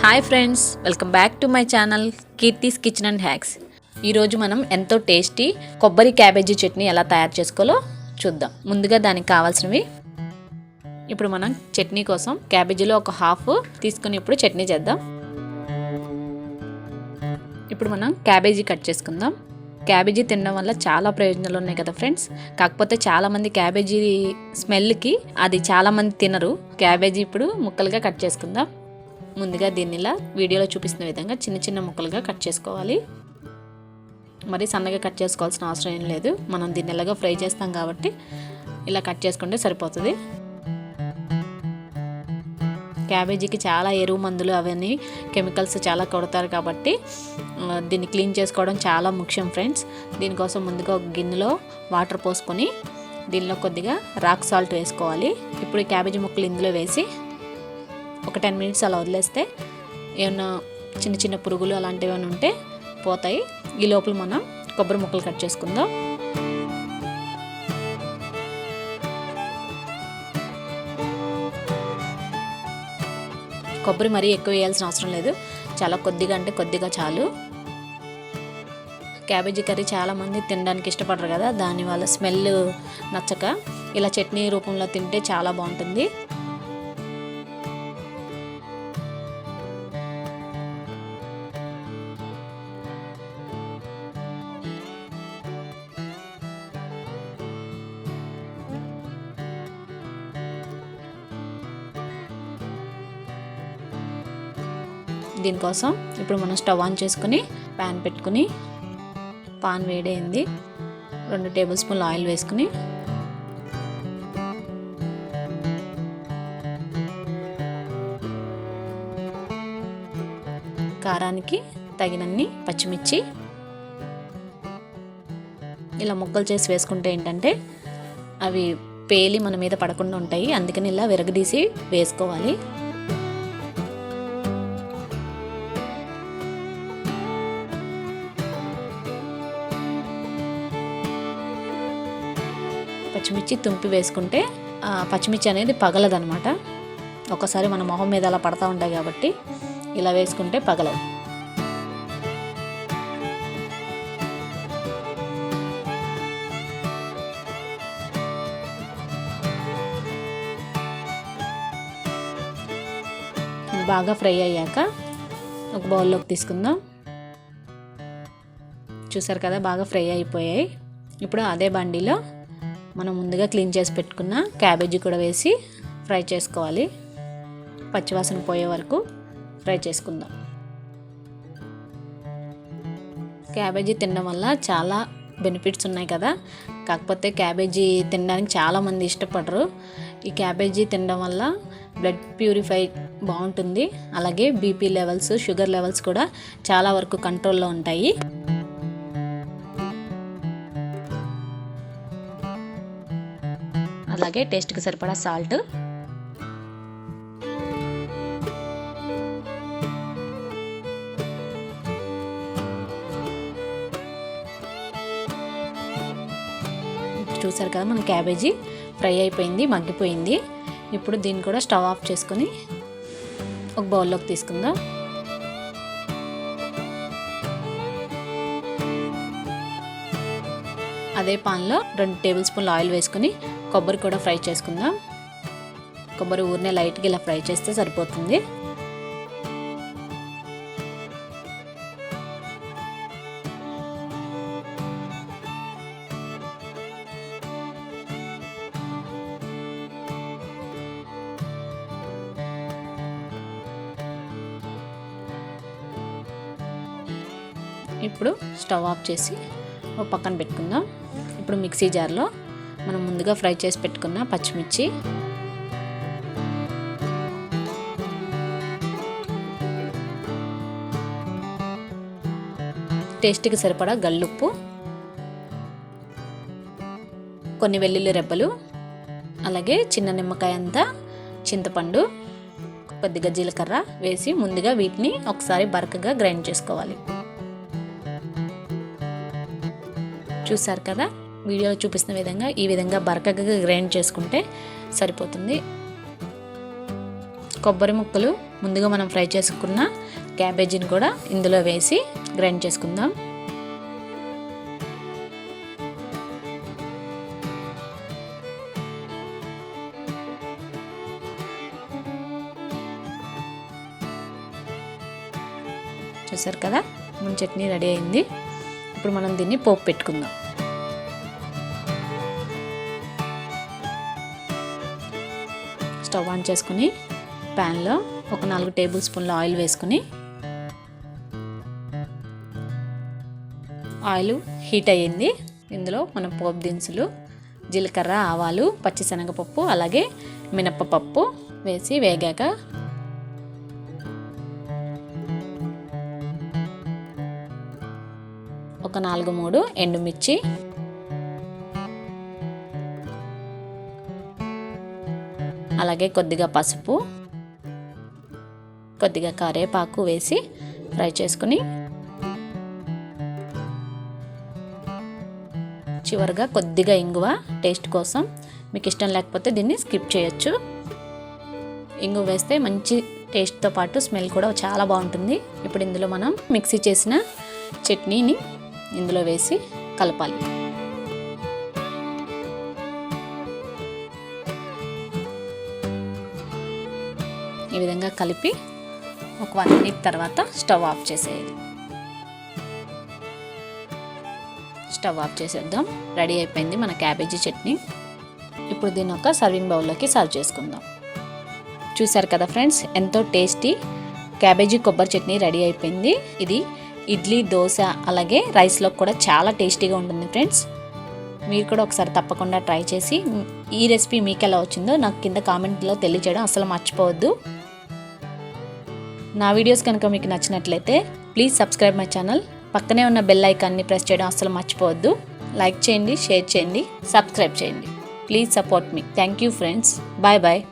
Hi friends, welcome back to my channel Keerthi's kitchen and hacks. ఈరోజు మనం ఎంతో tasty కొబ్బరి క్యాబేజీ చట్నీ ఎలా తయారు చేసుకోవాలో చూద్దాం. ముందుగా దానికి కావాల్సినవి, ఇప్పుడు మనం చట్నీ కోసం క్యాబేజీలో ఒక హాఫ్ తీసుకుని ఇప్పుడు చట్నీ చేద్దాం. ఇప్పుడు మనం క్యాబేజీ కట్ చేసుకుందాం. క్యాబేజీ తినడం వల్ల చాలా ప్రయోజనాలు ఉన్నాయి కదా ఫ్రెండ్స్. కాకపోతే చాలామంది క్యాబేజీ స్మెల్కి అది చాలామంది తినరు. క్యాబేజీ ఇప్పుడు ముక్కలుగా కట్ చేసుకుందాం. ముందుగా దీన్ని ఇలా వీడియోలో చూపిస్తున్న విధంగా చిన్న చిన్న ముక్కలుగా కట్ చేసుకోవాలి. మరి సన్నగా కట్ చేసుకోవాల్సిన అవసరం ఏం లేదు. మనం దీన్ని ఎలాగో ఫ్రై చేస్తాం కాబట్టి ఇలా కట్ చేసుకుంటే సరిపోతుంది. క్యాబేజీకి చాలా ఎరువు మందులు అవన్నీ కెమికల్స్ చాలా కొడతారు కాబట్టి దీన్ని క్లీన్ చేసుకోవడం చాలా ముఖ్యం ఫ్రెండ్స్. దీనికోసం ముందుగా ఒక గిన్నెలో వాటర్ పోసుకొని దీనిలో కొద్దిగా రాక్ సాల్ట్ వేసుకోవాలి. ఇప్పుడు ఈ క్యాబేజీ ముక్కలు ఇందులో వేసి ఒక 10 మినిట్స్ అలా వదిలేస్తే ఏమన్నా చిన్న చిన్న పురుగులు అలాంటివి ఏమైనా ఉంటే పోతాయి. ఈ లోపల మనం కొబ్బరి ముక్కలు కట్ చేసుకుందాం. కొబ్బరి మరీ ఎక్కువ వేయాల్సిన అవసరం లేదు, చాలా కొద్దిగా అంటే కొద్దిగా చాలు. క్యాబేజీ కర్రీ చాలామంది తినడానికి ఇష్టపడరు కదా, దానివల్ల స్మెల్ నచ్చక ఇలా చట్నీ రూపంలో తింటే చాలా బాగుంటుంది. దీనికోసం ఇప్పుడు మనం స్టవ్ ఆన్ చేసుకుని ప్యాన్ పెట్టుకుని, పాన్ వేడైంది, 2 టేబుల్ స్పూన్లు ఆయిల్ వేసుకుని కారానికి తగినన్ని పచ్చిమిర్చి ఇలా ముక్కలు చేసి వేసుకుంటే ఏంటంటే అవి పేలి మన మీద పడకుండా ఉంటాయి. అందుకని ఇలా విరగదీసి వేసుకోవాలి. పచ్చిమిర్చి తుంపి వేసుకుంటే పచ్చిమిర్చి అనేది పగలదనమాట. ఒకసారి మన మొహం మీద అలా పడతా ఉంటాయి కాబట్టి ఇలా వేసుకుంటే పగలదు. బాగా ఫ్రై అయ్యాక ఒక బౌల్లోకి తీసుకుందాం. చూసారు కదా, బాగా ఫ్రై అయిపోయాయి. ఇప్పుడు అదే బండిలో మనం ముందుగా క్లీన్ చేసి పెట్టుకున్న క్యాబేజీ కూడా వేసి ఫ్రై చేసుకోవాలి. పచ్చివాసన పోయే వరకు ఫ్రై చేసుకుందాం. క్యాబేజీ తినడం వల్ల చాలా బెనిఫిట్స్ ఉన్నాయి కదా, కాకపోతే క్యాబేజీ తినడానికి చాలామంది ఇష్టపడరు. ఈ క్యాబేజీ తినడం వల్ల బ్లడ్ ప్యూరిఫై బాగుంటుంది. అలాగే బీపీ లెవెల్స్, షుగర్ లెవెల్స్ కూడా చాలా వరకు కంట్రోల్లో ఉంటాయి. అలాగే టేస్ట్కి సరిపడా సాల్ట్, చూసారు కదా, మన క్యాబేజీ ఫ్రై అయిపోయింది, మగ్గిపోయింది. ఇప్పుడు దీన్ని కూడా స్టవ్ ఆఫ్ చేసుకొని ఒక బౌల్లోకి తీసుకుందాం. అదే పాన్లో 2 టేబుల్ స్పూన్లు ఆయిల్ వేసుకుని కొబ్బరి కూడా ఫ్రై చేసుకుందాం. కొబ్బరి ఊరినే లైట్గా ఇలా ఫ్రై చేస్తే సరిపోతుంది. ఇప్పుడు స్టవ్ ఆఫ్ చేసి ఒక పక్కన పెట్టుకుందాం. ఇప్పుడు మిక్సీ జార్లో మనం ముందుగా ఫ్రై చేసి పెట్టుకున్న పచ్చిమిర్చి, టేస్ట్కి సరిపడా గల్లుప్పు, కొన్ని వెల్లుల్లి రెబ్బలు, అలాగే చిన్న నిమ్మకాయ అంతా చింతపండు, కొద్దిగా జీలకర్ర వేసి ముందుగా వీటిని ఒకసారి బరకగా గ్రైండ్ చేసుకోవాలి. చూసారు కదా, వీడియోలో చూపిస్తున్న విధంగా ఈ విధంగా బరకగా గ్రైండ్ చేసుకుంటే సరిపోతుంది. కొబ్బరి ముక్కలు ముందుగా మనం ఫ్రై చేసుకున్న క్యాబేజీని కూడా ఇందులో వేసి గ్రైండ్ చేసుకుందాం. చూసారు కదా, మన చట్నీ రెడీ అయింది. ఇప్పుడు మనం దీన్ని పోపు పెట్టుకుందాం. స్టవ్ ఆన్ చేసుకుని ప్యాన్లో ఒక 4 టేబుల్ స్పూన్ల ఆయిల్ వేసుకుని, ఆయిల్ హీట్ అయ్యింది. ఇందులో మన పోపు దినుసులు జీలకర్ర, ఆవాలు, పచ్చిశనగపప్పు అలాగే మినప్పప్పు వేసి వేగాక ఒక 4-3 ఎండుమిర్చి, అలాగే కొద్దిగా పసుపు, కొద్దిగా కరివేపాకు వేసి ఫ్రై చేసుకుని చివరిగా కొద్దిగా ఇంగువ టేస్ట్ కోసం. మీకు ఇష్టం లేకపోతే దీన్ని స్కిప్ చేయొచ్చు. ఇంగువ వేస్తే మంచి టేస్ట్తో పాటు స్మెల్ కూడా చాలా బాగుంటుంది. ఇప్పుడు ఇందులో మనం మిక్సీ చేసిన చట్నీని ఇందులో వేసి కలపాలి. ఈ విధంగా కలిపి ఒక 1 మినిట్ తర్వాత స్టవ్ ఆఫ్ చేసేయాలి. స్టవ్ ఆఫ్ చేసేద్దాం. రెడీ అయిపోయింది మన క్యాబేజీ చట్నీ. ఇప్పుడు దీన్ని ఒక సర్వింగ్ బౌల్లోకి సర్వ్ చేసుకుందాం. చూసారు కదా ఫ్రెండ్స్, ఎంతో టేస్టీ క్యాబేజీ కొబ్బరి చట్నీ రెడీ అయిపోయింది. ఇది ఇడ్లీ, దోశ అలాగే రైస్లో కూడా చాలా టేస్టీగా ఉంటుంది ఫ్రెండ్స్. మీరు కూడా ఒకసారి తప్పకుండా ట్రై చేసి ఈ రెసిపీ మీకు ఎలా వచ్చిందో నాకు కింద కామెంట్లో తెలియజేయడం అసలు మర్చిపోవద్దు. నా వీడియోస్ కనుక మీకు నచ్చినట్లయితే ప్లీజ్ సబ్స్క్రైబ్ మై ఛానల్. పక్కనే ఉన్న బెల్ ఐకాన్ని ప్రెస్ చేయడం అసలు మర్చిపోవద్దు. లైక్ చేయండి, షేర్ చేయండి, సబ్స్క్రైబ్ చేయండి. Please support me. Thank you friends. Bye bye.